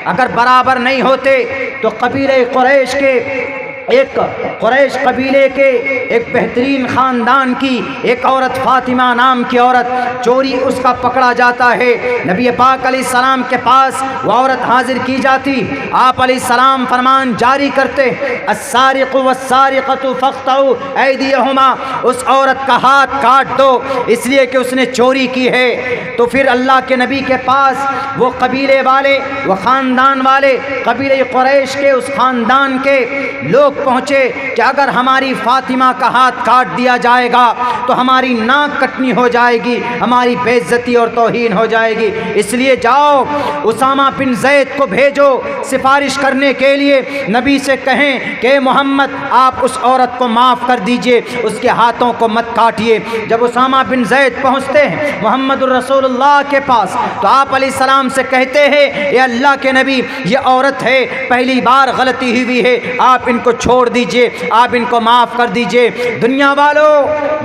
अगर बराबर नहीं होते तो कबीले कुरैश के एक कुरैश कबीले के एक बेहतरीन ख़ानदान की एक औरत फ़ातिमा नाम की औरत चोरी उसका पकड़ा जाता है। नबी पाक अलैहिस्सलाम के पास वो औरत हाजिर की जाती। आप अलैहिस्सलाम फरमान जारी करते, अस्सारिक़ु वस्सारिक़तु फ़क़्तऊ ऐदियहुमा, उस औरत का हाथ काट दो इसलिए कि उसने चोरी की है। तो फिर अल्लाह के नबी के पास वो कबीले वाले, वो ख़ानदान वाले, कबीले कुरैश के उस ख़ानदान के लोग पहुँचे कि अगर हमारी फ़ातिमा का हाथ काट दिया जाएगा तो हमारी नाक कटनी हो जाएगी, हमारी बेइज्जती और तौहीन हो जाएगी, इसलिए जाओ उसामा बिन ज़ैद को भेजो सिफारिश करने के लिए, नबी से कहें कि मोहम्मद आप उस औरत को माफ़ कर दीजिए, उसके हाथों को मत काटिए। जब उसामा बिन ज़ैद पहुँचते हैं मुहम्मदुर रसूलुल्लाह के पास तो आप अलैहिस्सलाम से कहते हैं, ये अल्लाह के नबी, ये औरत है, पहली बार गलती हुई है, आप इनको छोड़ दीजिए, आप इनको माफ़ कर दीजिए। दुनिया वालों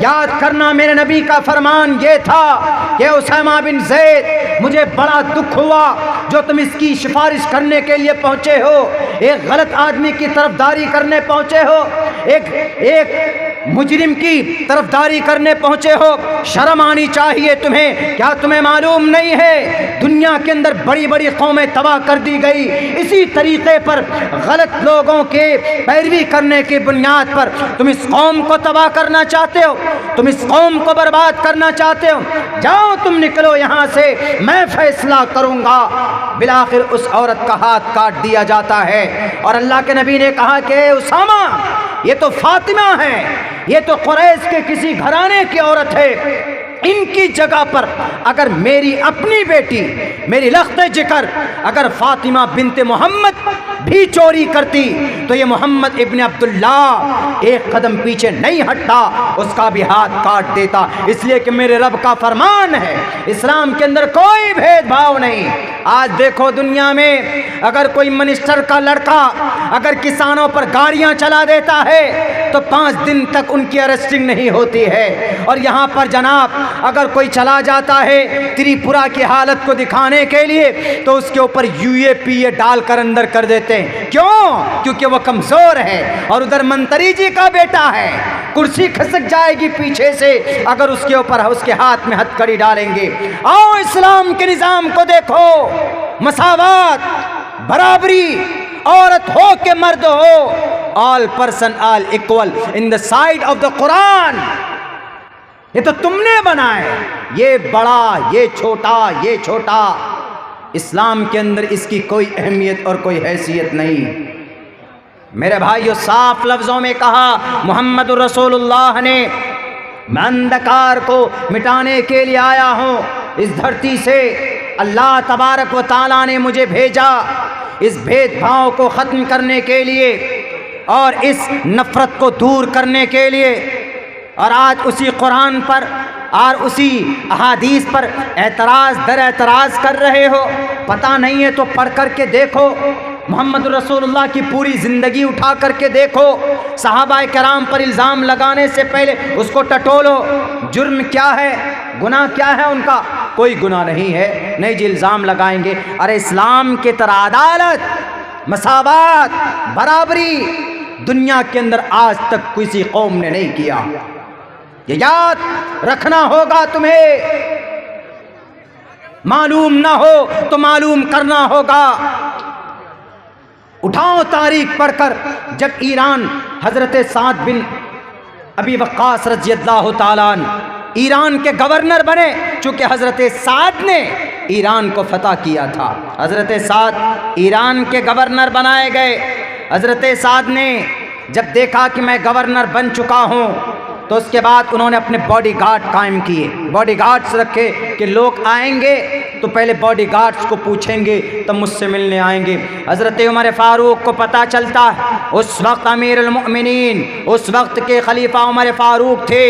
याद करना, मेरे नबी का फरमान ये था कि उसामा बिन ज़ैद मुझे बड़ा दुख हुआ जो तुम इसकी सिफारिश करने के लिए पहुँचे हो, एक गलत आदमी की तरफदारी करने पहुँचे हो, एक मुजरिम की तरफदारी करने पहुँचे हो, शर्म आनी चाहिए तुम्हें। क्या तुम्हें मालूम नहीं है दुनिया के अंदर बड़ी बड़ी कौमें तबाह कर दी गई इसी तरीक़े पर, गलत लोगों के पैरवी करने की बुनियाद पर। तुम इस कौम को तबाह करना चाहते हो, तुम इस कौम को बर्बाद करना चाहते हो, जाओ तुम निकलो यहाँ से, मैं फैसला करूँगा। बिलाखिर उस औरत का हाथ काट दिया जाता है और अल्लाह के नबी ने कहा कि उसामा ये तो फातिमा है, ये तो कुरैश के किसी घराने की औरत है, इनकी जगह पर अगर मेरी अपनी बेटी, मेरी लख्त जिकर अगर फातिमा बिनते मोहम्मद भी चोरी करती तो ये मोहम्मद इब्न अब्दुल्लाह एक कदम पीछे नहीं हटता, उसका भी हाथ काट देता, इसलिए कि मेरे रब का फरमान है, इस्लाम के अंदर कोई भेदभाव नहीं। आज देखो दुनिया में अगर कोई मिनिस्टर का लड़का अगर किसानों पर गाड़ियां चला देता है तो 5 दिन तक उनकी अरेस्टिंग नहीं होती है, और यहाँ पर जनाब अगर कोई चला जाता है त्रिपुरा की हालत को दिखाने के लिए तो उसके ऊपर UAPA डालकर अंदर कर देते हैं। क्यों? क्योंकि वो कमज़ोर है और उधर मंत्री जी का बेटा है, कुर्सी खसक जाएगी पीछे से अगर उसके ऊपर उसके हाथ में हथकड़ी डालेंगे। आओ इस्लाम के निज़ाम को देखो, मसावात, बराबरी, औरत हो के मर्द हो, all person all equal in the side of the Quran. ये तो तुमने बनाए, ये बड़ा, ये छोटा, ये छोटा, इस्लाम के अंदर इसकी कोई अहमियत और कोई हैसियत नहीं। मेरे भाइयों, साफ लफ्ज़ों में कहा मुहम्मदुर रसूलुल्लाह ने, मैं अंधकार को मिटाने के लिए आया हूँ इस धरती से, अल्लाह तबारक व तआला ने मुझे भेजा इस भेदभाव को ख़त्म करने के लिए और इस नफ़रत को दूर करने के लिए। और आज उसी कुरान पर और उसी अहादीस पर एतराज़ दर एतराज़ कर रहे हो, पता नहीं है तो पढ़ कर के देखो, मोहम्मद रसूलुल्लाह की पूरी ज़िंदगी उठा करके देखो, सहाबाए कराम पर इल्ज़ाम लगाने से पहले उसको टटोलो, जुर्म क्या है, गुनाह क्या है उनका, कोई गुनाह नहीं है, नहीं जी इल्ज़ाम लगाएंगे। अरे इस्लाम के तरह अदालत, मसावात, बराबरी दुनिया के अंदर आज तक किसी कौम ने नहीं किया, ये याद रखना होगा तुम्हें, मालूम ना हो तो मालूम करना होगा। उठाओ तारीख पढ़कर, जब ईरान हजरत साद बिन अबी वक्कास रज़ियल्लाहु ताला अन्हु ईरान के गवर्नर बने, चूँकि हजरत साद ने ईरान को फतह किया था, हजरत साद ईरान के गवर्नर बनाए गए। हजरत साद ने जब देखा कि मैं गवर्नर बन चुका हूँ तो उसके बाद उन्होंने अपने बॉडीगार्ड कायम किए, बॉडीगार्ड्स रखे कि लोग आएंगे तो पहले बॉडीगार्ड्स को पूछेंगे तब मुझसे मिलने आएंगे। हज़रत उमर फ़ारूक को पता चलता है, उस वक्त अमीरुल मोमिनीन, उस वक्त के खलीफा उमर फ़ारूक थे।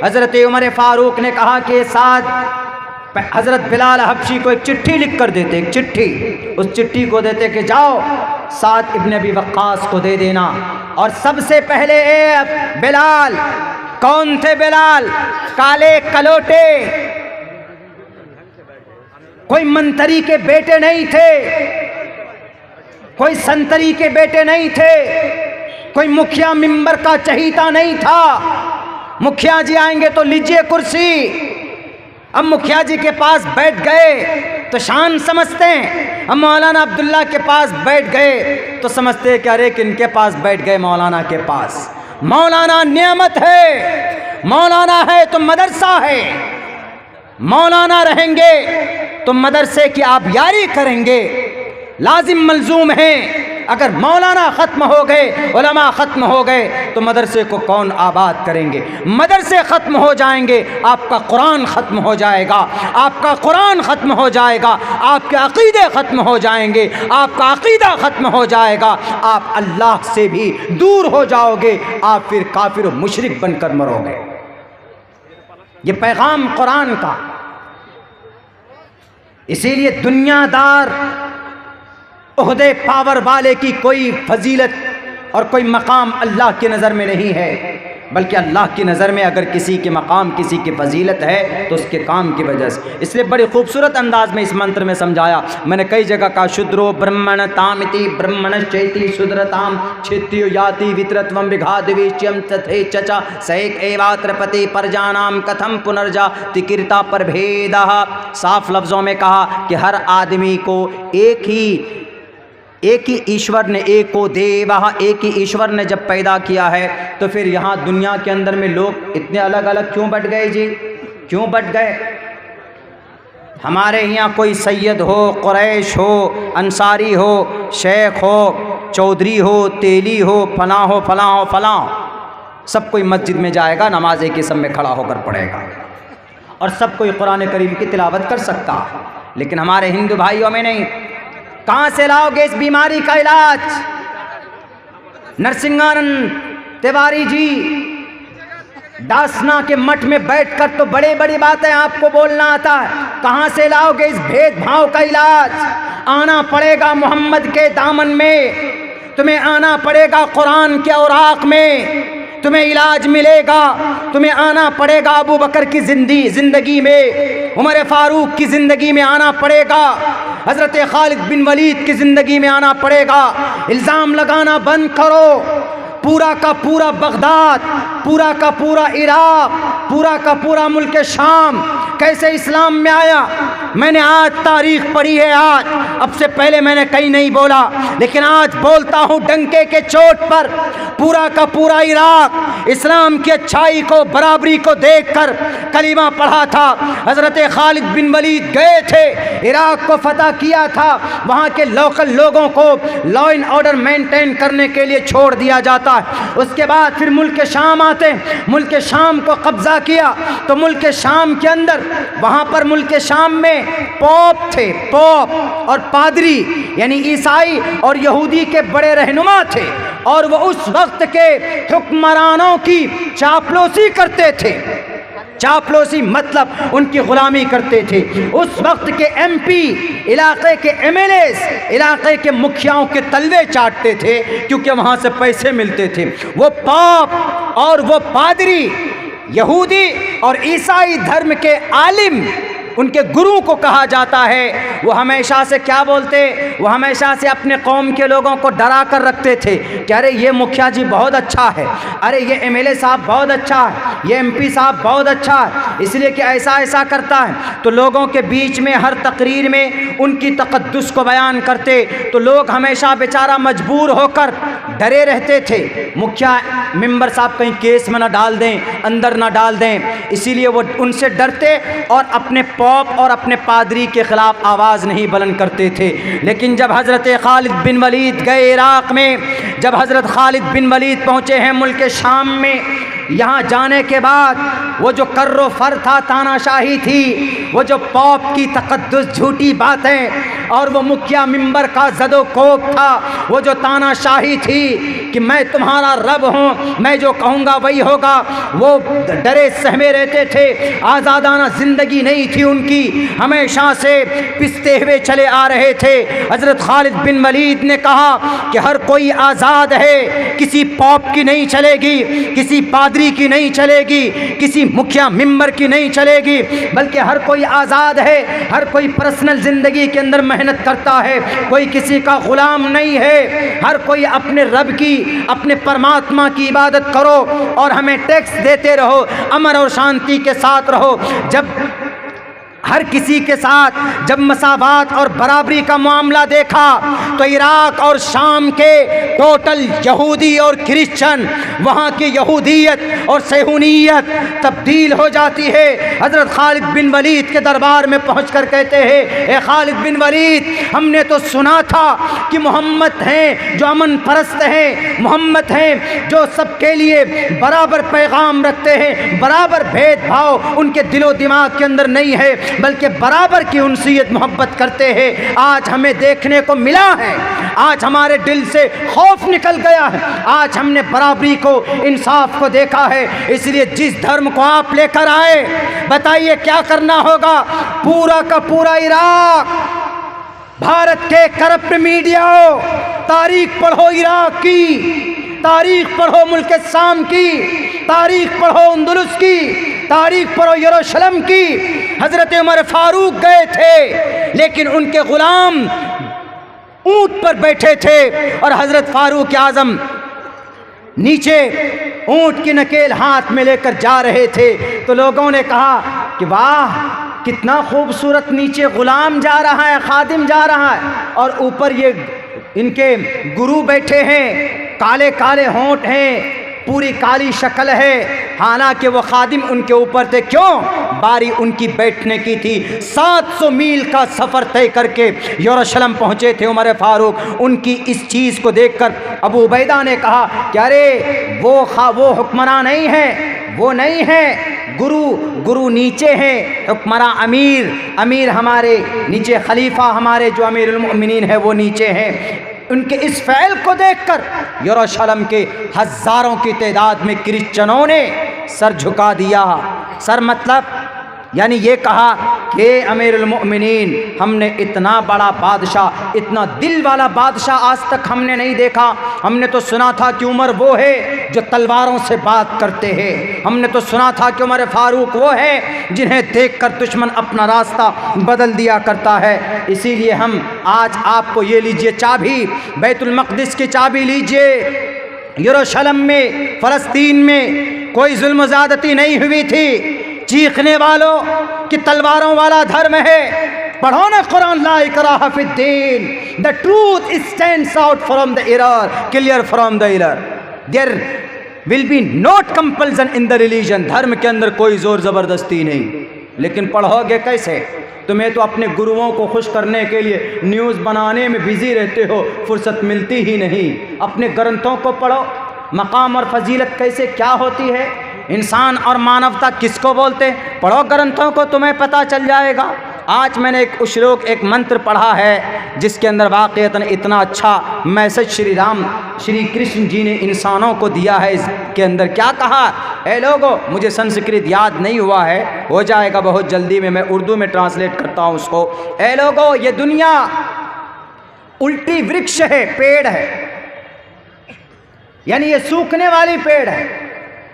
हज़रत उमर फ़ारूक ने कहा कि साथ हज़रत बिलाल हबशी को एक चिट्ठी लिख कर देते, एक चिट्ठी, उस चिट्ठी को देते कि जाओ साद इब्न अबी वक्कास को दे देना। और सबसे पहले बिलाल, कौन थे बिलाल? काले कलोटे, कोई मंत्री के बेटे नहीं थे, कोई संतरी के बेटे नहीं थे, कोई मुखिया मिंबर का चहीता नहीं था। मुखिया जी आएंगे तो लीजिए कुर्सी। अब मुखिया जी के पास बैठ गए तो शान समझते हैं, अब मौलाना अब्दुल्ला के पास बैठ गए तो समझते हैं कि अरे किनके पास बैठ गए, मौलाना के पास। मौलाना नियामत है, मौलाना है तो मदरसा है। मौलाना रहेंगे तो मदरसे की आप यारी करेंगे, लाजिम मलजूम है। अगर मौलाना ख़त्म हो गए, उलमा ख़त्म हो गए तो मदरसे को कौन आबाद करेंगे? मदरसे ख़त्म हो जाएंगे, आपका कुरान ख़त्म हो जाएगा, आपका कुरान ख़त्म हो जाएगा, आपके अक़ीदे ख़त्म हो जाएंगे, आपका अक़ीदा ख़त्म हो जाएगा, आप अल्लाह से भी दूर हो जाओगे, आप फिर काफिर और मुशरिक बनकर मरोगे। ये पैगाम कुरान का। इसीलिए दुनियादार ओहदे पावर वाले की कोई फजीलत और कोई मकाम अल्लाह की नज़र में नहीं है, बल्कि अल्लाह की नज़र में अगर किसी के मकाम, किसी की फजीलत है तो उसके काम की वजह से। इसलिए बड़ी खूबसूरत अंदाज में इस मंत्र में समझाया। मैंने कई जगह कहा शुद्रो ब्रह्मण तामिति ब्रह्मण चैति शुद्रताम छित्यो याति वितरत्वम विघादिविच्यम तथे चचा सैक एवात्रपति परजानाम कथम पुनर्जा तिकीर्ता पर भेदा। साफ लफ्ज़ों में कहा कि हर आदमी को एक ही ईश्वर ने, एक को देवः, एक ही ईश्वर ने जब पैदा किया है तो फिर यहाँ दुनिया के अंदर में लोग इतने अलग अलग क्यों बट गए जी? क्यों बट गए? हमारे यहाँ कोई सैयद हो, कुरैश हो, अंसारी हो, शेख हो, चौधरी हो, तेली हो, फलां हो, फलां हो, फलां, सब कोई मस्जिद में जाएगा, नमाज एक ही सब में खड़ा होकर पढ़ेगा और सब कोई कुरान करीम की तिलावत कर सकता। लेकिन हमारे हिंदू भाइयों में नहीं। कहाँ से लाओगे इस बीमारी का इलाज? नरसिंहानंद तिवारी जी दासना के मठ में बैठकर तो बड़ी बड़ी बातें आपको बोलना आता है। कहाँ से लाओगे इस भेदभाव का इलाज? आना पड़ेगा मोहम्मद के दामन में, तुम्हें आना पड़ेगा कुरान के औराक में, तुम्हें इलाज मिलेगा। तुम्हें आना पड़ेगा अबू बकर की जिंदगी में, उमर फारूक की ज़िंदगी में आना पड़ेगा, हज़रत खालिद बिन वलीद की ज़िंदगी में आना पड़ेगा। इल्ज़ाम लगाना बंद करो। पूरा का पूरा बगदाद, पूरा का पूरा इराक़, पूरा का पूरा मुल्क शाम कैसे इस्लाम में आया? मैंने आज तारीख़ पढ़ी है। आज अब से पहले मैंने कहीं नहीं बोला, लेकिन आज बोलता हूँ डंके के चोट पर। पूरा का पूरा इराक़ इस्लाम की अच्छाई को, बराबरी को देखकर कलीमा पढ़ा था। हज़रत खालिद बिन वलीद गए थे, इराक़ को फतह किया था, वहाँ के लोकल लोगों को लॉ एंड ऑर्डर मेंटेन करने के लिए छोड़ दिया जाता है। उसके बाद फिर मुल्क शाम आते, मुल्क शाम को कब्ज़ा किया तो मुल्क शाम के अंदर, वहाँ पर मुल्क शाम में पोप थे, पोप और पादरी, यानी ईसाई और यहूदी के बड़े रहनुमा थे, और वो उस वक्त के हुक्मरानों की चापलूसी करते थे। चापलूसी मतलब उनकी गुलामी करते थे। उस वक्त के एमपी, इलाके के एमएलएस, इलाके के मुखियाओं के तलवे चाटते थे, क्योंकि वहाँ से पैसे मिलते थे। वो पाप और वो पादरी, यहूदी और ईसाई धर्म के आलिम, उनके गुरु को कहा जाता है। वो हमेशा से क्या बोलते? वो हमेशा से अपने कौम के लोगों को डरा कर रखते थे कि अरे ये मुखिया जी बहुत अच्छा है, अरे ये एमएलए साहब बहुत अच्छा है, ये एमपी साहब बहुत अच्छा है, इसलिए कि ऐसा ऐसा करता है। तो लोगों के बीच में हर तकरीर में उनकी तकद्दुस को बयान करते, तो लोग हमेशा बेचारा मजबूर होकर डरे रहते थे, मुखिया मेंबर साहब कहीं केस में ना डाल दें, अंदर ना डाल दें, इसीलिए वो उनसे डरते और अपने पॉप और अपने पादरी के ख़िलाफ़ आवाज़ नहीं बुलंद करते थे। लेकिन जब हज़रत खालिद बिन वलीद गए इराक़ में, जब हज़रत खालिद बिन वलीद पहुँचे हैं मुल्क शाम में, यहाँ जाने के बाद वो जो कर्रो फर था, तानाशाही थी, वो जो पॉप की तकद्दुस झूठी बातें और वो मुखिया मिंबर का जदो कोप था, वो जो तानाशाही थी कि मैं तुम्हारा रब हूँ, मैं जो कहूँगा वही होगा। वो डरे सहमे रहते थे, आज़ादाना ज़िंदगी नहीं थी उनकी, हमेशा से पिसते हुए चले आ रहे थे। हज़रत खालिद बिन वलीद ने कहा कि हर कोई आज़ाद है, किसी पॉप की नहीं चलेगी, किसी पादरी की नहीं चलेगी, किसी मुखिया मिंबर की नहीं चलेगी, बल्कि हर कोई आज़ाद है, हर कोई पर्सनल ज़िंदगी के अंदर मेहनत करता है, कोई किसी का ग़ुलाम नहीं है। हर कोई अपने रब की, अपने परमात्मा की इबादत करो और हमें टैक्स देते रहो, अमन और शांति के साथ रहो। जब हर किसी के साथ जब मसावात और बराबरी का मामला देखा तो इराक़ और शाम के टोटल यहूदी और क्रिश्चन, वहाँ की यहूदियत और सेहूनियत तब्दील हो जाती है। हज़रत खालिद बिन वलीद के दरबार में पहुँचकर कहते हैं, ए खालिद बिन वलीद, हमने तो सुना था कि मोहम्मद हैं जो अमन परस्त हैं, मोहम्मद हैं जो सबके लिए बराबर पैगाम रखते हैं, बराबर भेदभाव उनके दिलो दिमाग के अंदर नहीं है, बल्कि बराबर की उनसियत मोहब्बत करते हैं। आज हमें देखने को मिला है, आज हमारे दिल से खौफ निकल गया है, आज हमने बराबरी को, इंसाफ को देखा है। इसलिए जिस धर्म को आप लेकर आए, बताइए क्या करना होगा? पूरा का पूरा इराक़, भारत के करप्ट मीडिया, तारीख पढ़ो इराक़ की, तारीख पढ़ो मुल्क शाम की, तारीख पढ़ो अंदलुस की, तारीख पढ़ो यरूशलेम की। हज़रत उमर फारूक गए थे, लेकिन उनके ग़ुलाम ऊँट पर बैठे थे और हज़रत फारूक आज़म नीचे ऊँट की नकेल हाथ में लेकर जा रहे थे। तो लोगों ने कहा कि वाह, कितना खूबसूरत नीचे ग़ुलाम जा रहा है, खादिम जा रहा है, और ऊपर ये इनके गुरु बैठे हैं, काले काले होंठ हैं, पूरी काली शक्ल है। हालांकि वो खादिम उनके ऊपर थे, क्यों? बारी उनकी बैठने की थी। 700 मील का सफ़र तय करके यरूशलेम पहुँचे थे उमर फारूक। उनकी इस चीज़ को देखकर अबू उबैदा ने कहा कि अरे वो हुक्मरान नहीं है, वो नहीं है, गुरु नीचे हैं, हुक्मरान अमीर हमारे नीचे, खलीफा हमारे जो अमीरुल मोमिनीन है वो नीचे हैं। उनके इस फ़ैल को देखकर यरूशलेम के हज़ारों की तादाद में क्रिश्चनों ने सर झुका दिया। सर मतलब यानी ये कहा कि अमीरुल मोमिनीन, हमने इतना बड़ा बादशाह, इतना दिल वाला बादशाह आज तक हमने नहीं देखा। हमने तो सुना था कि उमर वो है जो तलवारों से बात करते हैं, हमने तो सुना था कि उमर फारूक वो है जिन्हें देखकर दुश्मन अपना रास्ता बदल दिया करता है। इसीलिए हम आज आपको ये लीजिए चाबी, बैतुल मक़दिस की चाबी लीजिए। यरूशलेम में, फ़लस्तीन में कोई जुल्म ज़्यादती नहीं हुई थी। चीखने वालों कि तलवारों वाला धर्म है, पढ़ो ना कुरान, ला इकराहा फिद्दीन, the truth stands out from the error, clear from the error, there will be not compulsion in the religion. धर्म के अंदर कोई ज़ोर ज़बरदस्ती नहीं। लेकिन पढ़ोगे कैसे? तुम्हें तो अपने गुरुओं को खुश करने के लिए न्यूज़ बनाने में बिजी रहते हो, फुर्सत मिलती ही नहीं। अपने ग्रंथों को पढ़ो, मकाम और फजीलत कैसे क्या होती है, इंसान और मानवता किसको बोलते हैं, पढ़ो ग्रंथों को, तुम्हें पता चल जाएगा। आज मैंने एक श्लोक, एक मंत्र पढ़ा है जिसके अंदर वाक़ईतन इतना अच्छा मैसेज श्री कृष्ण जी ने इंसानों को दिया है। इसके अंदर क्या कहा? ए लोगो, मुझे संस्कृत याद नहीं हुआ है, हो जाएगा बहुत जल्दी में, मैं उर्दू में ट्रांसलेट करता हूँ उसको। ए लोगो, ये दुनिया उल्टी वृक्ष है, पेड़ है, यानी ये सूखने वाली पेड़ है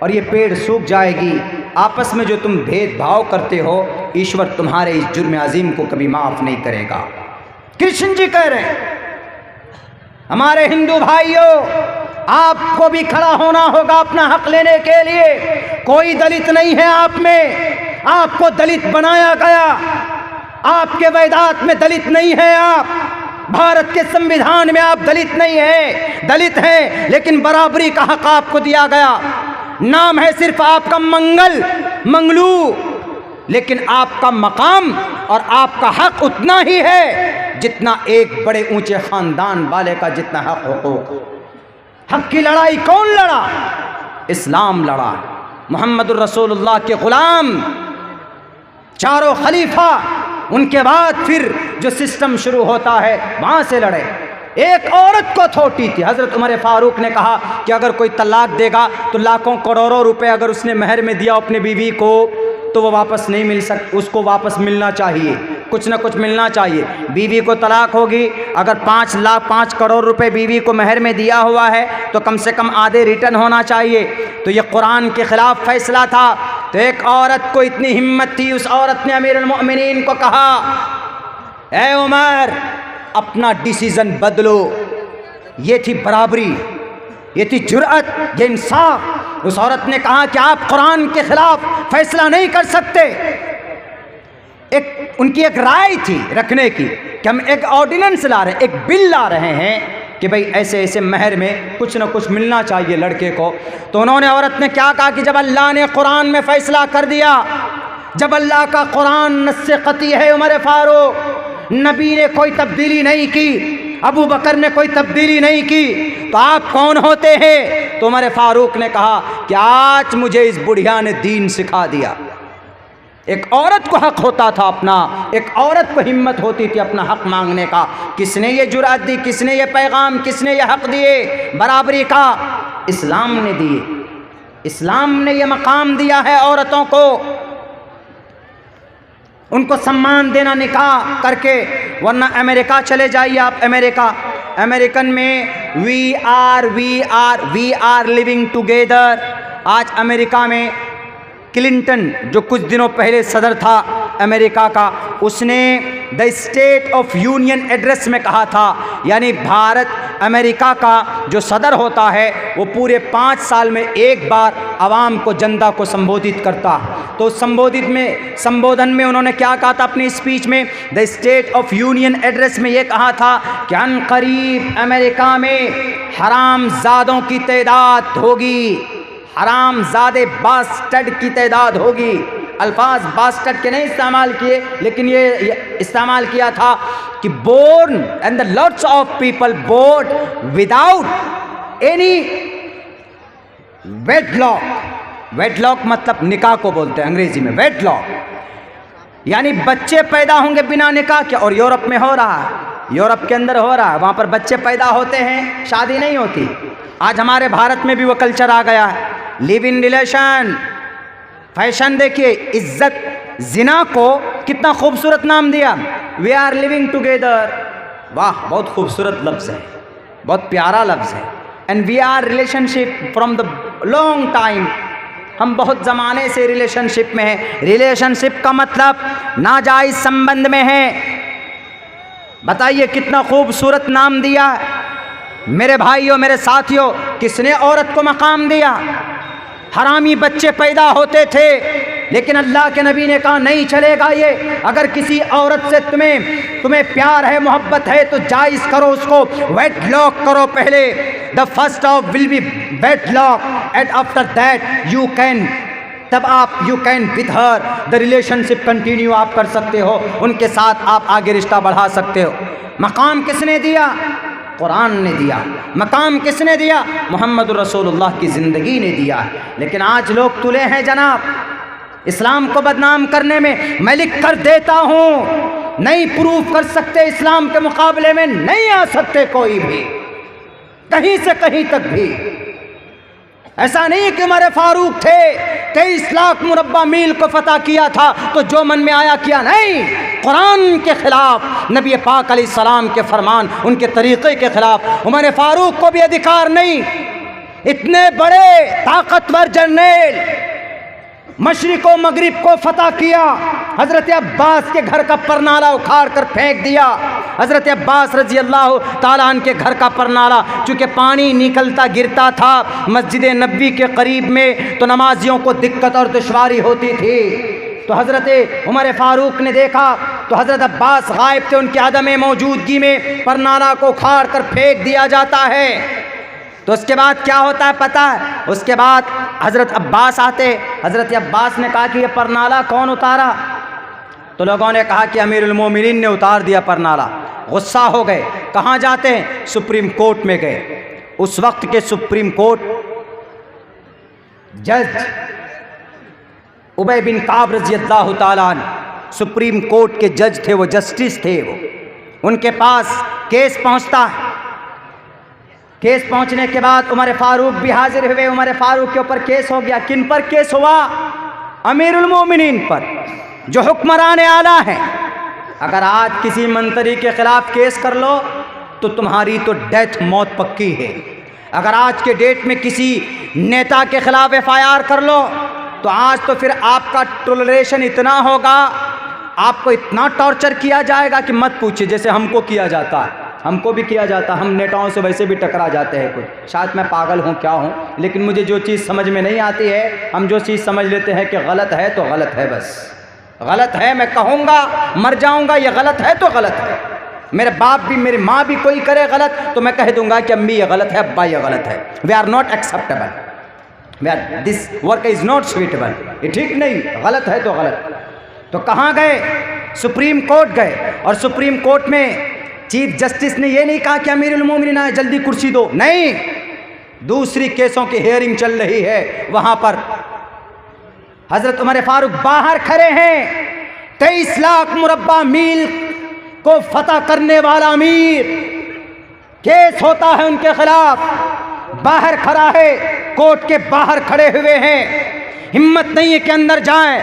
और ये पेड़ सूख जाएगी। आपस में जो तुम भेदभाव करते हो, ईश्वर तुम्हारे इस जुर्म अजीम को कभी माफ़ नहीं करेगा। कृष्ण जी कह रहे हैं, हमारे हिंदू भाइयों, आपको भी खड़ा होना होगा अपना हक लेने के लिए। कोई दलित नहीं है आप में, आपको दलित बनाया गया, आपके वेदात में दलित नहीं है, आप भारत के संविधान में आप दलित नहीं है, दलित हैं, लेकिन बराबरी का हक आपको दिया गया। नाम है सिर्फ आपका मंगलू, लेकिन आपका मकाम और आपका हक उतना ही है जितना एक बड़े ऊंचे खानदान वाले का जितना हक हो। हक की लड़ाई कौन लड़ा? इस्लाम लड़ा। मुहम्मदुर रसूलुल्लाह के गुलाम, चारों खलीफा, उनके बाद फिर जो सिस्टम शुरू होता है वहाँ से लड़े। एक औरत को अथॉरिटी थी। हज़रत उमर फारूक ने कहा कि अगर कोई तलाक देगा तो लाखों करोड़ों रुपए अगर उसने महर में दिया अपनी बीवी को तो वो वापस नहीं मिल उसको वापस मिलना चाहिए, कुछ ना कुछ मिलना चाहिए। बीवी को तलाक होगी, अगर 5 करोड़ रुपए बीवी को महर में दिया हुआ है तो कम से कम आधे रिटर्न होना चाहिए। तो ये कुरान के ख़िलाफ़ फ़ैसला था। तो एक औरत को इतनी हिम्मत थी, उस औरत ने अमीरुल मोमिनीन को कहा, ए उमर अपना डिसीज़न बदलो। ये थी बराबरी, ये थी जुर्अत, ये इंसाफ। उस औरत ने कहा कि आप कुरान के ख़िलाफ़ फ़ैसला नहीं कर सकते। उनकी एक राय थी रखने की कि हम एक ऑर्डिनेंस ला रहे हैं, एक बिल ला रहे हैं कि भाई ऐसे ऐसे महर में कुछ ना कुछ मिलना चाहिए लड़के को। तो उन्होंने, औरत ने क्या कहा कि जब अल्लाह ने कुरान में फ़ैसला कर दिया, जब अल्लाह का कुरान नस्से क़ती है उमर फारूक, नबी ने कोई तब्दीली नहीं की, अबू बकर ने कोई तब्दीली नहीं की, तो आप कौन होते हैं? तो उमर फारूक ने कहा कि आज मुझे इस बुढ़िया ने दीन सिखा दिया। एक औरत को हक होता था अपना, एक औरत को हिम्मत होती थी अपना हक मांगने का। किसने ये जुरात दी, किसने ये पैगाम, किसने ये हक दिए बराबरी का? इस्लाम ने दिए। इस्लाम ने ये मकाम दिया है औरतों को, उनको सम्मान देना निकाह करके। वरना अमेरिका चले जाइए आप, अमेरिकन में वी आर लिविंग टुगेदर। आज अमेरिका में क्लिंटन जो कुछ दिनों पहले सदर था अमेरिका का, उसने the state of union address में कहा था, यानी भारत अमेरिका का जो सदर होता है वो पूरे 5 साल में एक बार आवाम को, जनता को संबोधित करता। तो संबोधन में उन्होंने क्या कहा था अपनी स्पीच में? The state of union address में ये कहा था कि अनकरीब अमेरिका में हरामजादों की तादाद होगी, हरामजादे बास्टर्ड की तादाद होगी। अल्फाज बास्टर्ड के नहीं इस्तेमाल किए, लेकिन ये इस्तेमाल किया था कि born and the lots of people born without any wedlock. Wedlock मतलब निकाह को बोलते हैं अंग्रेजी में, वेडलॉक यानी बच्चे पैदा होंगे बिना निकाह के। और यूरोप में हो रहा है, यूरोप के अंदर हो रहा है, वहाँ पर बच्चे पैदा होते हैं, शादी नहीं होती। आज हमारे भारत में भी वो कल्चर आ गया है, लिव इन रिलेशन, फैशन। देखिए इज्जत, जिना को कितना खूबसूरत नाम दिया, वी आर लिविंग टुगेदर। वाह, बहुत खूबसूरत लफ्ज़ है, बहुत प्यारा लफ्ज़ है। And we are relationship from the long time, हम बहुत ज़माने से रिलेशनशिप में हैं। रिलेशनशिप का मतलब नाजायज़ संबंध में है। बताइए कितना खूबसूरत नाम दिया मेरे भाइयों, मेरे साथियों। किसने औरत को मकाम दिया? हरामी बच्चे पैदा होते थे, लेकिन अल्लाह के नबी ने कहा नहीं चलेगा ये। अगर किसी औरत से तुम्हें प्यार है, मोहब्बत है, तो जायज़ करो उसको, वेडलॉक करो पहले। The first of will be wedlock and after that you can with her the relationship continue आप कर सकते हो, उनके साथ आप आगे रिश्ता बढ़ा सकते हो। मकाम किसने दिया? कुरान ने दिया। मकाम किसने दिया? मोहम्मद रसूलुल्लाह की ज़िंदगी ने दिया। लेकिन आज लोग तुले हैं जनाब इस्लाम को बदनाम करने में। मैं लिख कर देता हूँ, नहीं प्रूफ कर सकते, इस्लाम के मुकाबले में नहीं आ सकते कोई भी, कहीं से कहीं तक भी। ऐसा नहीं कि उमर फारूक थे, 23 लाख मुरब्बा मील को फतह किया था तो जो मन में आया किया, नहीं। कुरान के खिलाफ, नबी पाक अलैहिस्सलाम के फरमान, उनके तरीक़े के खिलाफ उमर फारूक को भी अधिकार नहीं। इतने बड़े ताकतवर जनरल, मशरिक़ व मगरिब को फतह किया, हज़रत अब्बास के घर का परनाला उखाड़ कर फेंक दिया। हज़रत अब्बास रज़ी अल्लाह ताला अन्हु के घर का परनाला, चूँकि पानी निकलता गिरता था मस्जिद नबवी के करीब में, तो नमाजियों को दिक्कत और दुश्वारी होती थी। तो हज़रत उमर फ़ारूक ने देखा तो हज़रत अब्बास गायब थे, उनकी अदम मौजूदगी में परनाला को उखाड़ कर फेंक दिया जाता है। तो उसके बाद क्या होता है पता है? उसके बाद हज़रत अब्बास आते। हज़रत अब्बास ने कहा कि ये परनाला कौन उतारा? तो लोगों ने कहा कि अमीरुल मोमिनीन ने उतार दिया परनाला। गुस्सा हो गए। कहाँ जाते हैं? सुप्रीम कोर्ट में गए। उस वक्त के सुप्रीम कोर्ट जज उबय बिन काब रज़ी अल्लाह ताला अन्हु सुप्रीम कोर्ट के जज थे, वो जस्टिस थे। वो उनके पास केस पहुँचता है। केस पहुंचने के बाद उमर फारूक भी हाजिर हुए। उमर फारूक के ऊपर केस हो गया। किन पर केस हुआ? अमीरुल मोमिनीन पर, जो हुक्मरान आला है। अगर आज किसी मंत्री के खिलाफ केस कर लो तो तुम्हारी तो डेथ, मौत पक्की है। अगर आज के डेट में किसी नेता के खिलाफ FIR कर लो तो आज तो फिर आपका टॉलरेशन इतना होगा, आपको इतना टॉर्चर किया जाएगा कि मत पूछिए। जैसे हमको किया जाता है, हमको भी किया जाता, हम नेताओं से वैसे भी टकरा जाते हैं। कुछ शायद मैं पागल हूँ, क्या हूँ, लेकिन मुझे जो चीज़ समझ में नहीं आती है, हम जो चीज़ समझ लेते हैं कि गलत है तो गलत है, बस गलत है। मैं कहूँगा, मर जाऊँगा, ये गलत है तो गलत है। मेरे बाप भी, मेरी माँ भी कोई करे गलत तो मैं कह दूँगा कि अम्मी ये गलत है, अब्बा ये गलत है। We are not acceptable, this work is not suitable. ये ठीक नहीं, गलत है तो गलत। तो कहाँ गए? सुप्रीम कोर्ट गए। और सुप्रीम कोर्ट में चीफ जस्टिस ने ये नहीं कहा कि अमीरुल मोमिनीन आए, जल्दी कुर्सी दो, नहीं, दूसरी केसों की हियरिंग चल रही है। वहां पर हजरत उमर फारूक बाहर खड़े हैं। 23 लाख मुरब्बा मील को फतह करने वाला अमीर, केस होता है उनके खिलाफ, बाहर खड़ा है, कोर्ट के बाहर खड़े हुए हैं, हिम्मत नहीं है कि अंदर जाएं।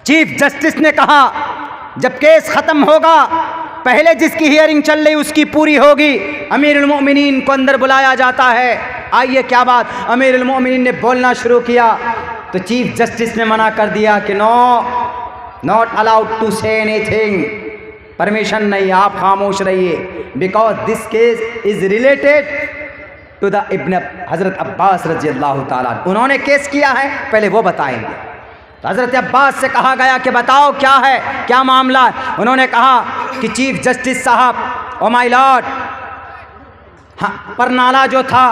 चीफ जस्टिस ने कहा जब केस खत्म होगा, पहले जिसकी हियरिंग चल रही उसकी पूरी होगी, अमीरुल मोमिनीन को अंदर बुलाया जाता है। आइए, क्या बात। अमीरुल मोमिनीन ने बोलना शुरू किया तो चीफ जस्टिस ने मना कर दिया कि no, not allowed to say anything, permission नहीं, आप खामोश रहिए, because this case is related to the इब्न हजरत अब्बास रजी अल्लाह ताला। उन्होंने केस किया है, पहले वो बताएंगे। तो हजरत अब्बास से कहा गया कि बताओ क्या है, क्या मामला है। उन्होंने कहा कि चीफ जस्टिस साहब, ओ माय लॉर्ड, हाँ, परनाला जो था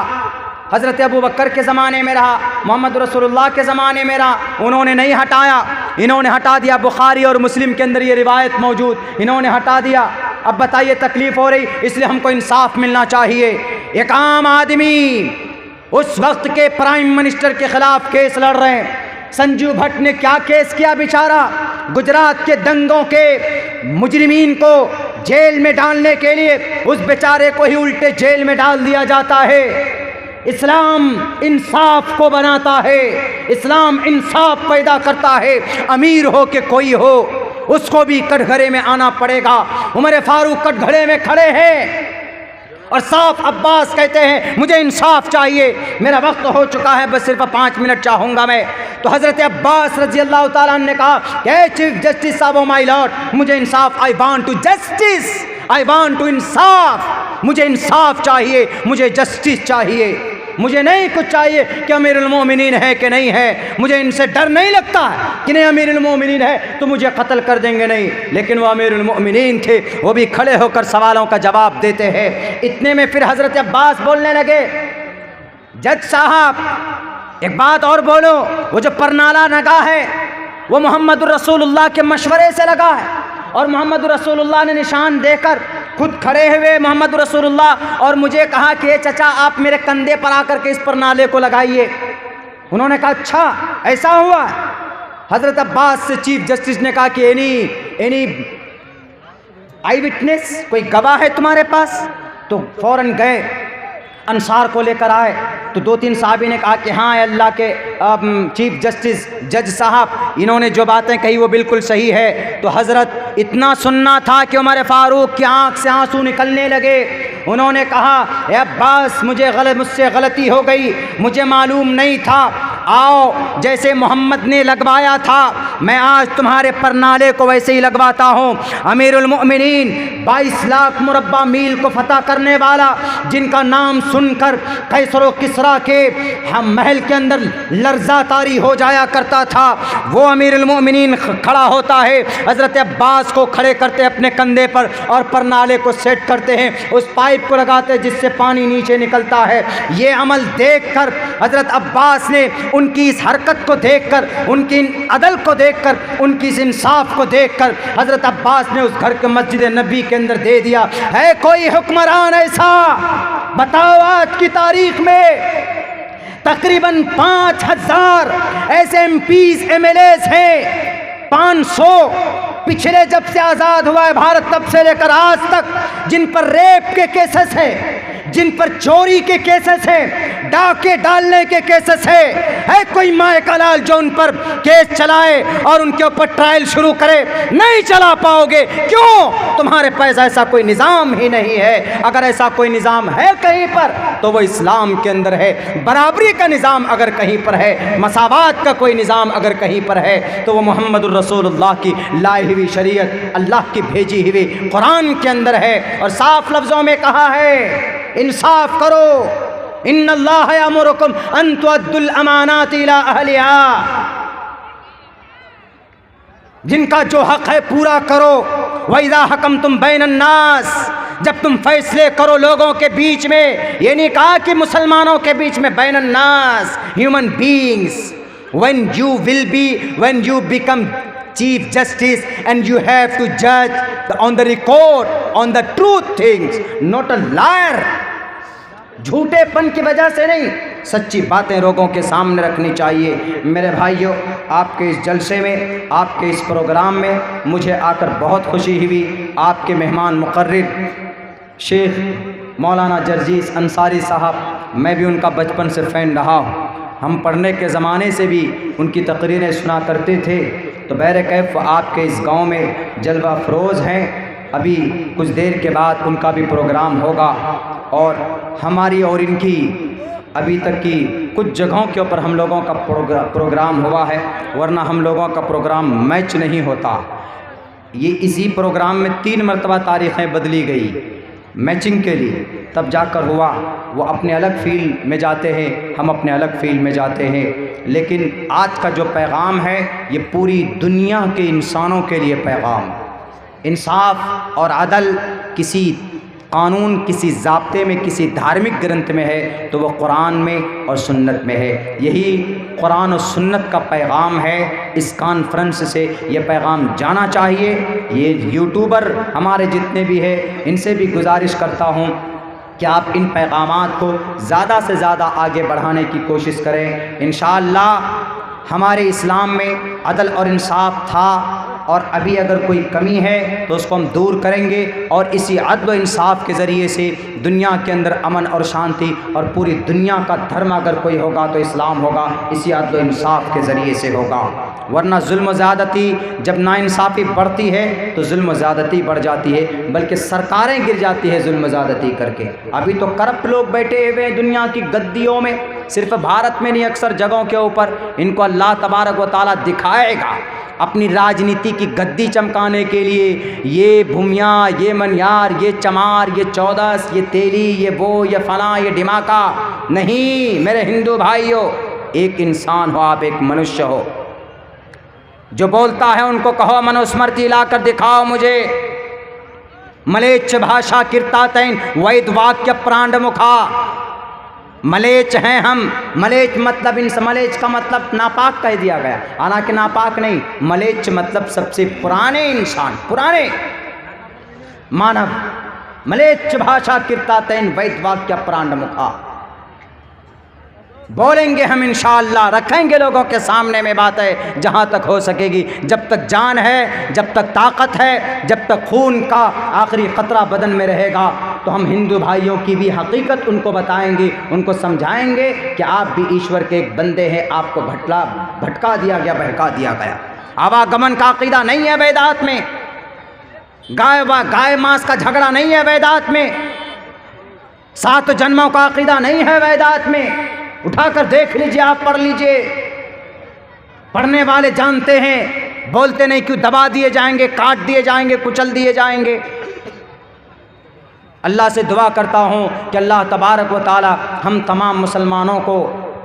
हज़रत अबू बकर के ज़माने में रहा, मोहम्मद रसूलुल्लाह के ज़माने में रहा, उन्होंने नहीं हटाया, इन्होंने हटा दिया। बुखारी और मुस्लिम के अंदर ये रिवायत मौजूद, इन्होंने हटा दिया। अब बताइए, तकलीफ़ हो रही, इसलिए हमको इंसाफ मिलना चाहिए। एक आम आदमी उस वक्त के प्राइम मिनिस्टर के ख़िलाफ़ केस लड़ रहे हैं। संजू भट्ट ने क्या केस किया बेचारा, गुजरात के दंगों के मुजरिमीन को जेल में डालने के लिए उस बेचारे को ही उल्टे जेल में डाल दिया जाता है। इस्लाम इंसाफ को बनाता है, इस्लाम इंसाफ पैदा करता है। अमीर हो के कोई हो, उसको भी कटघरे में आना पड़ेगा। उमर फारूक कटघरे में खड़े हैं और साफ अब्बास कहते हैं मुझे इंसाफ चाहिए, मेरा वक्त हो चुका है, बस सिर्फ 5 मिनट चाहूँगा मैं। तो हज़रत अब्बास रजी अल्लाह ताला ने कहा कि चीफ जस्टिस साहब, ओ माय लॉर्ड, मुझे इंसाफ, I want to justice, I want to इंसाफ, मुझे इंसाफ चाहिए, मुझे जस्टिस चाहिए। मुझे नहीं कुछ चाहिए कि अमीरुल मोमिनीन है कि नहीं है, मुझे इनसे डर नहीं लगता है कि नहीं अमीरुल मोमिनीन है तो मुझे कत्ल कर देंगे, नहीं। लेकिन वो अमीरुल मोमिनीन थे, वो भी खड़े होकर सवालों का जवाब देते हैं। इतने में फिर हज़रत अब्बास बोलने लगे, जज साहब एक बात और बोलो, वो जो परनाला लगा है वो मोहम्मद रसूलुल्लाह के मशवरे से लगा है, और मोहम्मद रसूलुल्लाह ने निशान देकर खुद खड़े हुए मोहम्मद रसूलुल्लाह और मुझे कहा कि चचा आप मेरे कंधे पर आकर के इस परनाले को लगाइए। उन्होंने कहा अच्छा ऐसा हुआ। हज़रत अब्बास से चीफ जस्टिस ने कहा कि एनी आई विटनेस, कोई गवाह है तुम्हारे पास? तो फ़ौरन गए, अंसार को लेकर आए। तो 2-3 साहबी ने कहा कि हाँ अल्लाह के चीफ जस्टिस जज साहब, इन्होंने जो बातें कही वो बिल्कुल सही है। तो हज़रत इतना सुनना था कि उमर फारूक की आँख से आंसू निकलने लगे। उन्होंने कहा ए अब्बास, मुझसे गलती हो गई, मुझे मालूम नहीं था, आओ जैसे मोहम्मद ने लगवाया था मैं आज तुम्हारे परनाले को वैसे ही लगवाता हूँ। अमीरुल मोमिनीन 22 लाख मुरब्बा मील को फतह करने वाला, जिनका नाम सुनकर कैसर व किसरा के हम महल के अंदर लर्जा तारी हो जाया करता था, वो अमीरुल मोमिनीन खड़ा होता है। हज़रत अब्बास को खड़े करते अपने कंधे पर और परनाले को सेट करते हैं, उस पाइप को लगाते जिससे पानी नीचे निकलता है। ये अमल देखकर हज़रत अब्बास ने उनकी इस हरकत को देखकर, उनकी अदल को देखकर, उनकी इस इंसाफ को देखकर हज़रत अब्बास ने उस घर के मस्जिद नबी के अंदर दे दिया। है कोई हुक्मरान ऐसा? बताओ आज की तारीख में तकरीबन 5000 ऐसे MPs MLAs हैं, 500 पिछले जब से आज़ाद हुआ है भारत तब से लेकर आज तक जिन पर रेप के केसेस हैं, जिन पर चोरी के केसेस हैं, डाके डालने के केसेस है कोई माए का लाल जो उन पर केस चलाए और उनके ऊपर ट्रायल शुरू करे? नहीं चला पाओगे। क्यों? तुम्हारे पास ऐसा कोई निज़ाम ही नहीं है। अगर ऐसा कोई निज़ाम है कहीं पर तो वो इस्लाम के अंदर है। बराबरी का निज़ाम अगर कहीं पर है, मसावात का कोई निज़ाम अगर कहीं पर है तो वो मोहम्मदुर रसूलुल्लाह की लाई हुई शरीयत, अल्लाह की भेजी हुई कुरान के अंदर है। और साफ लफ्ज़ों में कहा है, इंसाफ करो। इन्नल्लाह यअमुरुकुम अन तुअद्दुल अमानाति इला अहलिहा, जिनका जो हक है पूरा करो। वइज़ा हकमतुम बैनन नास, जब तुम फैसले करो लोगों के बीच में, ये नहीं कहा कि मुसलमानों के बीच में, बैनन नास, human beings. when you become chief justice and you have to judge on the record, on the truth things, not a liar. झूठेपन की वजह से नहीं, सच्ची बातें लोगों के सामने रखनी चाहिए। मेरे भाइयों, आपके इस जलसे में, आपके इस प्रोग्राम में मुझे आकर बहुत खुशी हुई। आपके मेहमान मुकर्रिर शेख मौलाना जर्जीस अंसारी साहब, मैं भी उनका बचपन से फ़ैन रहा हूँ। हम पढ़ने के ज़माने से भी उनकी तकरीरें सुना करते थे। तो बहरकैफ आपके इस गांव में जलवा फ़रोज़ हैं। अभी कुछ देर के बाद उनका भी प्रोग्राम होगा और हमारी और इनकी अभी तक की कुछ जगहों के ऊपर हम लोगों का प्रोग्राम हुआ है, वरना हम लोगों का प्रोग्राम मैच नहीं होता। ये इसी प्रोग्राम में 3 मरतबा तारीख़ें बदली गई मैचिंग के लिए, तब जाकर हुआ। वो अपने अलग फील्ड में जाते हैं, हम अपने अलग फील्ड में जाते हैं। लेकिन आज का जो पैगाम है ये पूरी दुनिया के इंसानों के लिए पैगाम। इंसाफ और अदल किसी कानून, किसी ज़ाब्ते में, किसी धार्मिक ग्रंथ में है तो वो कुरान में और सुन्नत में है। यही कुरान और सुन्नत का पैगाम है। इस कॉन्फ्रेंस से ये पैगाम जाना चाहिए। ये यूट्यूबर हमारे जितने भी हैं, इनसे भी गुजारिश करता हूँ कि आप इन पैगामात को ज़्यादा से ज़्यादा आगे बढ़ाने की कोशिश करें। इंशाअल्लाह हमारे इस्लाम में अदल और इंसाफ था और अभी अगर कोई कमी है तो उसको हम दूर करेंगे और इसी अदल व इंसाफ के ज़रिए से दुनिया के अंदर अमन और शांति और पूरी दुनिया का धर्म अगर कोई होगा तो इस्लाम होगा। इसी अदल व इंसाफ के ज़रिए से होगा। वरना जुल्म ज़्यादती, जब नाइंसाफ़ी बढ़ती है तो जुल्म ज़्यादती बढ़ जाती है, बल्कि सरकारें गिर जाती है जुल्म ज़्यादती करके। अभी तो करप्ट लोग बैठे हुए हैं दुनिया की गद्दियों में, सिर्फ भारत में नहीं, अक्सर जगहों के ऊपर। इनको अल्लाह तबारक व तआला दिखाएगा अपनी राजनीति की गद्दी चमकाने के लिए। ये भूमिया, ये मनियार, ये चमार, ये चौदस, ये तेली, ये वो, ये फलां, ये ढिमाका नहीं। मेरे हिंदू भाइयों, एक इंसान हो आप, एक मनुष्य हो। जो बोलता है उनको कहो मनुस्मृति लाकर दिखाओ मुझे। मलेच्छ भाषा कीर्तातैन वैद वाक्य प्रांड मुखा। मलेच्छ हैं हम। मलेच्छ मतलब, इन मलेच्छ का मतलब नापाक कह दिया गया, हालांकि नापाक नहीं। मलेच्छ मतलब सबसे पुराने इंसान, पुराने मानव। मलेच्छ भाषा कीर्तातैन वैद वाक्य प्रांड मुखा। बोलेंगे हम इंशाअल्लाह, रखेंगे लोगों के सामने में बातें जहाँ तक हो सकेगी। जब तक जान है, जब तक ताकत है, जब तक खून का आखिरी ख़तरा बदन में रहेगा तो हम हिंदू भाइयों की भी हकीकत उनको बताएंगे, उनको समझाएंगे कि आप भी ईश्वर के एक बंदे हैं। आपको भटका दिया गया, बहका दिया गया। आवागमन का अकीदा नहीं है वेदात में। गाय मांस का झगड़ा नहीं है वेदात में। 7 जन्मों का अकीदा नहीं है वेदात में। उठाकर देख लीजिए, आप पढ़ लीजिए। पढ़ने वाले जानते हैं, बोलते नहीं क्यों। दबा दिए जाएंगे, काट दिए जाएंगे, कुचल दिए जाएंगे। अल्लाह से दुआ करता हूँ कि अल्लाह तबारक व तआला हम तमाम मुसलमानों को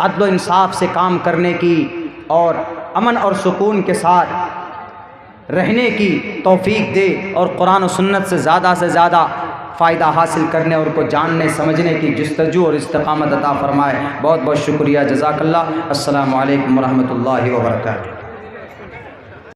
अदल इंसाफ से काम करने की और अमन और सुकून के साथ रहने की तौफीक दे और कुरान और सुन्नत से ज़्यादा फ़ायदा हासिल करने और को जानने समझने की जुस्तजू और इस्तिक़ामत अता फ़रमाए। बहुत बहुत शुक्रिया। जज़ाकल्लाह। अस्सलामु अलैकुम व रहमतुल्लाहि व बरकातुहू।